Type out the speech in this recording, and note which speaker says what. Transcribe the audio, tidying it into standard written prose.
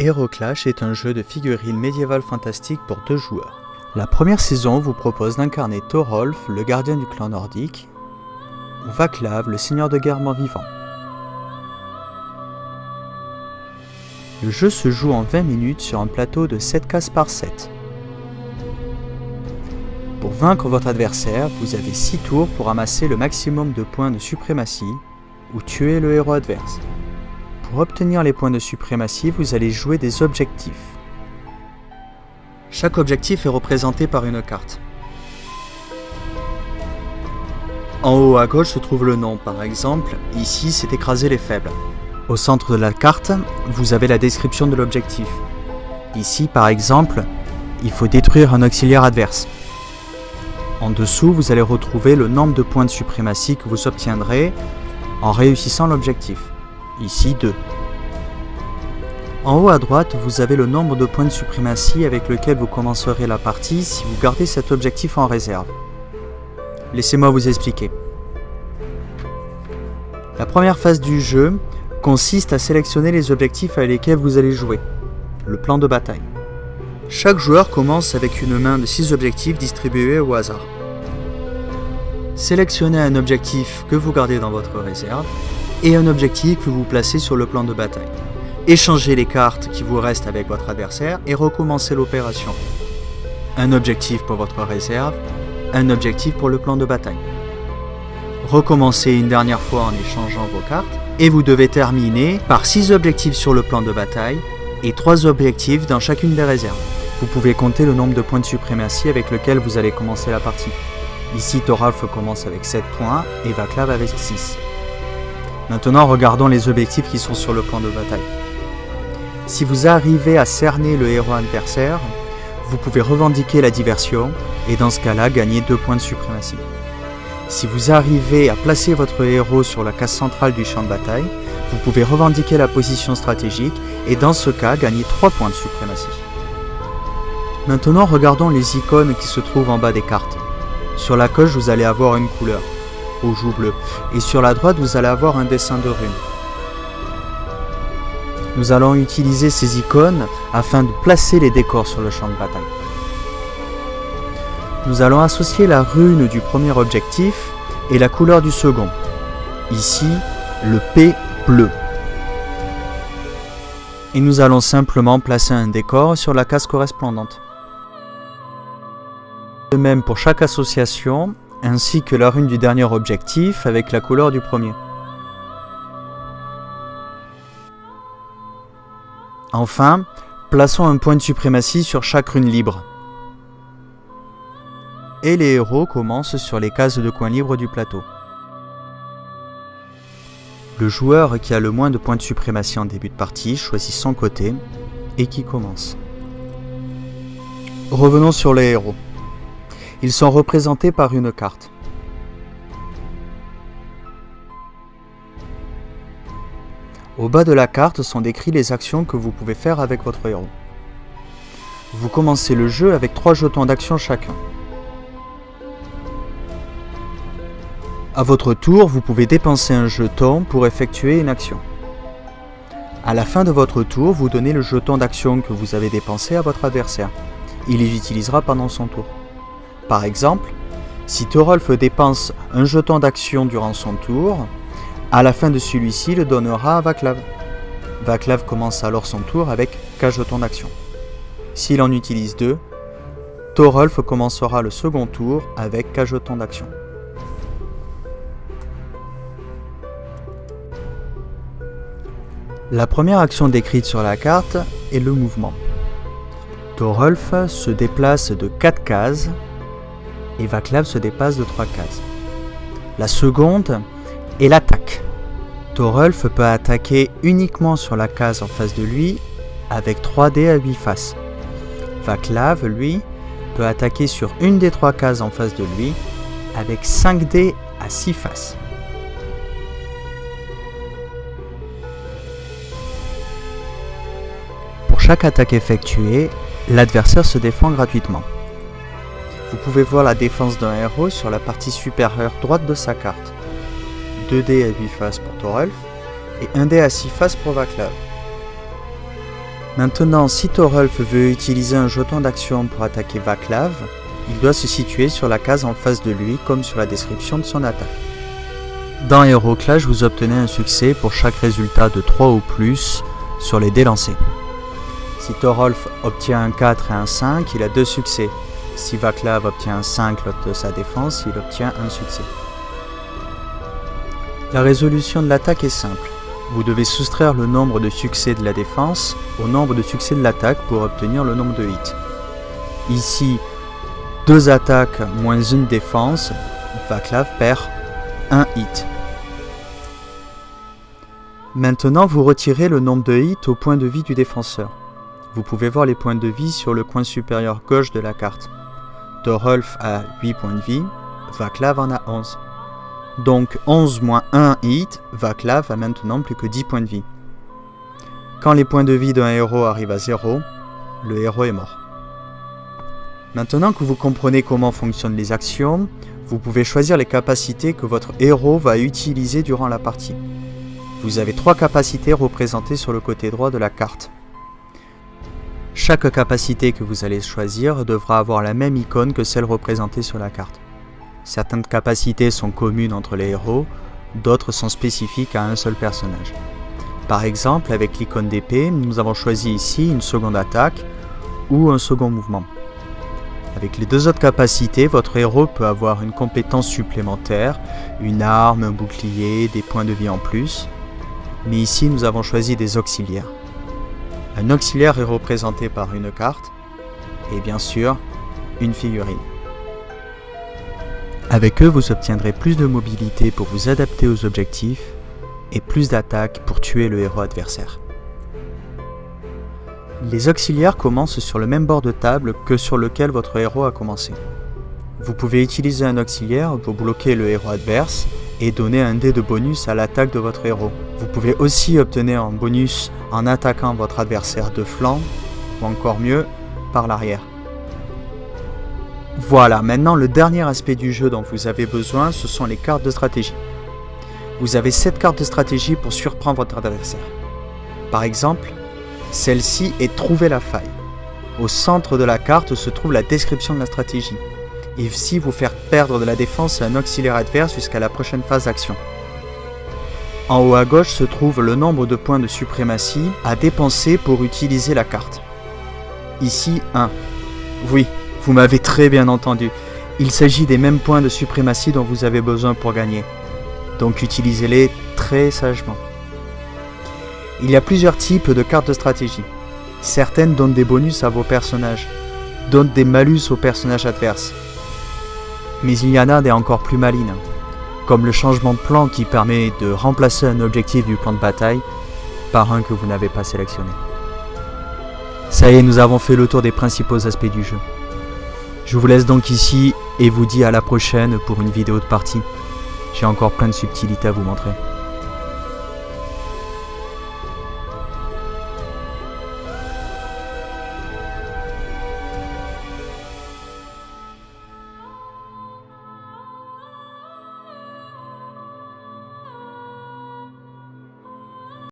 Speaker 1: HeroClash est un jeu de figurines médiéval fantastique pour 2 joueurs. La première saison vous propose d'incarner Thorolf, le gardien du clan nordique, ou Vaclav, le seigneur de guerre mort-vivant. Le jeu se joue en 20 minutes sur un plateau de 7 cases par 7. Pour vaincre votre adversaire, vous avez 6 tours pour amasser le maximum de points de suprématie ou tuer le héros adverse. Pour obtenir les points de suprématie, vous allez jouer des objectifs. Chaque objectif est représenté par une carte. En haut à gauche se trouve le nom, par exemple, ici c'est écraser les faibles. Au centre de la carte, vous avez la description de l'objectif. Ici, par exemple, il faut détruire un auxiliaire adverse. En dessous, vous allez retrouver le nombre de points de suprématie que vous obtiendrez en réussissant l'objectif. Ici 2. En haut à droite, vous avez le nombre de points de suprématie avec lequel vous commencerez la partie si vous gardez cet objectif en réserve. Laissez-moi vous expliquer. La première phase du jeu consiste à sélectionner les objectifs avec lesquels vous allez jouer, le plan de bataille. Chaque joueur commence avec une main de 6 objectifs distribués au hasard. Sélectionnez un objectif que vous gardez dans votre réserve et un objectif que vous placez sur le plan de bataille. Échangez les cartes qui vous restent avec votre adversaire et recommencez l'opération. Un objectif pour votre réserve, un objectif pour le plan de bataille. Recommencez une dernière fois en échangeant vos cartes et vous devez terminer par 6 objectifs sur le plan de bataille et 3 objectifs dans chacune des réserves. Vous pouvez compter le nombre de points de suprématie avec lequel vous allez commencer la partie. Ici, Thorolf commence avec 7 points et Vaclav avec 6. Maintenant, regardons les objectifs qui sont sur le plan de bataille. Si vous arrivez à cerner le héros adversaire, vous pouvez revendiquer la diversion et dans ce cas-là, gagner 2 points de suprématie. Si vous arrivez à placer votre héros sur la case centrale du champ de bataille, vous pouvez revendiquer la position stratégique et dans ce cas, gagner 3 points de suprématie. Maintenant, regardons les icônes qui se trouvent en bas des cartes. Sur la gauche, vous allez avoir une couleur, rouge ou bleu, et sur la droite, vous allez avoir un dessin de runes. Nous allons utiliser ces icônes afin de placer les décors sur le champ de bataille. Nous allons associer la rune du premier objectif et la couleur du second. Ici, le P bleu. Et nous allons simplement placer un décor sur la case correspondante. De même pour chaque association, ainsi que la rune du dernier objectif avec la couleur du premier. Enfin, plaçons un point de suprématie sur chaque rune libre. Et les héros commencent sur les cases de coin libre du plateau. Le joueur qui a le moins de points de suprématie en début de partie choisit son côté et qui commence. Revenons sur les héros. Ils sont représentés par une carte. Au bas de la carte sont décrites les actions que vous pouvez faire avec votre héros. Vous commencez le jeu avec 3 jetons d'action chacun. À votre tour, vous pouvez dépenser un jeton pour effectuer une action. À la fin de votre tour, vous donnez le jeton d'action que vous avez dépensé à votre adversaire. Il les utilisera pendant son tour. Par exemple, si Thorolf dépense un jeton d'action durant son tour, à la fin de celui-ci, il le donnera à Vaclav. Vaclav commence alors son tour avec 4 jetons d'action. S'il en utilise 2, Thorolf commencera le second tour avec 4 jetons d'action. La première action décrite sur la carte est le mouvement. Thorolf se déplace de 4 cases et Vaclav se déplace de 3 cases. La seconde est l'attaque. Thorolf peut attaquer uniquement sur la case en face de lui avec 3 dés à 8 faces. Vaclav, lui, peut attaquer sur une des 3 cases en face de lui avec 5 dés à 6 faces. Pour chaque attaque effectuée, l'adversaire se défend gratuitement. Vous pouvez voir la défense d'un héros sur la partie supérieure droite de sa carte. 2 dés à 8 faces pour Thorolf et 1 dé à 6 faces pour Vaclav. Maintenant, si Thorolf veut utiliser un jeton d'action pour attaquer Vaclav, il doit se situer sur la case en face de lui, comme sur la description de son attaque. Dans Hero Clash, vous obtenez un succès pour chaque résultat de 3 ou plus sur les dés lancés. Si Thorolf obtient un 4 et un 5, il a 2 succès. Si Vaclav obtient un 5 lors de sa défense, il obtient un succès. La résolution de l'attaque est simple. Vous devez soustraire le nombre de succès de la défense au nombre de succès de l'attaque pour obtenir le nombre de hits. Ici, 2 attaques moins 1 défense, Vaclav perd 1 hit. Maintenant, vous retirez le nombre de hits au point de vie du défenseur. Vous pouvez voir les points de vie sur le coin supérieur gauche de la carte. Thorolf a 8 points de vie, Vaclav en a 11. Donc 11 moins 1 hit, Vaclav a maintenant plus que 10 points de vie. Quand les points de vie d'un héros arrivent à 0, le héros est mort. Maintenant que vous comprenez comment fonctionnent les actions, vous pouvez choisir les capacités que votre héros va utiliser durant la partie. Vous avez 3 capacités représentées sur le côté droit de la carte. Chaque capacité que vous allez choisir devra avoir la même icône que celle représentée sur la carte. Certaines capacités sont communes entre les héros, d'autres sont spécifiques à un seul personnage. Par exemple, avec l'icône d'épée, nous avons choisi ici une seconde attaque ou un second mouvement. Avec les 2 autres capacités, votre héros peut avoir une compétence supplémentaire, une arme, un bouclier, des points de vie en plus. Mais ici, nous avons choisi des auxiliaires. Un auxiliaire est représenté par une carte et bien sûr, une figurine. Avec eux, vous obtiendrez plus de mobilité pour vous adapter aux objectifs et plus d'attaques pour tuer le héros adversaire. Les auxiliaires commencent sur le même bord de table que sur lequel votre héros a commencé. Vous pouvez utiliser un auxiliaire pour bloquer le héros adverse et donner un dé de bonus à l'attaque de votre héros. Vous pouvez aussi obtenir un bonus en attaquant votre adversaire de flanc ou encore mieux, par l'arrière. Voilà, maintenant le dernier aspect du jeu dont vous avez besoin, ce sont les cartes de stratégie. Vous avez 7 cartes de stratégie pour surprendre votre adversaire. Par exemple, celle-ci est Trouver la faille. Au centre de la carte se trouve la description de la stratégie. Et ici, vous faire perdre de la défense à un auxiliaire adverse jusqu'à la prochaine phase d'action. En haut à gauche se trouve le nombre de points de suprématie à dépenser pour utiliser la carte. Ici, 1. Oui, vous m'avez très bien entendu. Il s'agit des mêmes points de suprématie dont vous avez besoin pour gagner. Donc utilisez-les très sagement. Il y a plusieurs types de cartes de stratégie. Certaines donnent des bonus à vos personnages, donnent des malus aux personnages adverses. Mais il y en a des encore plus malines, comme le changement de plan qui permet de remplacer un objectif du plan de bataille par un que vous n'avez pas sélectionné. Ça y est, nous avons fait le tour des principaux aspects du jeu. Je vous laisse donc ici et vous dis à la prochaine pour une vidéo de partie. J'ai encore plein de subtilités à vous montrer.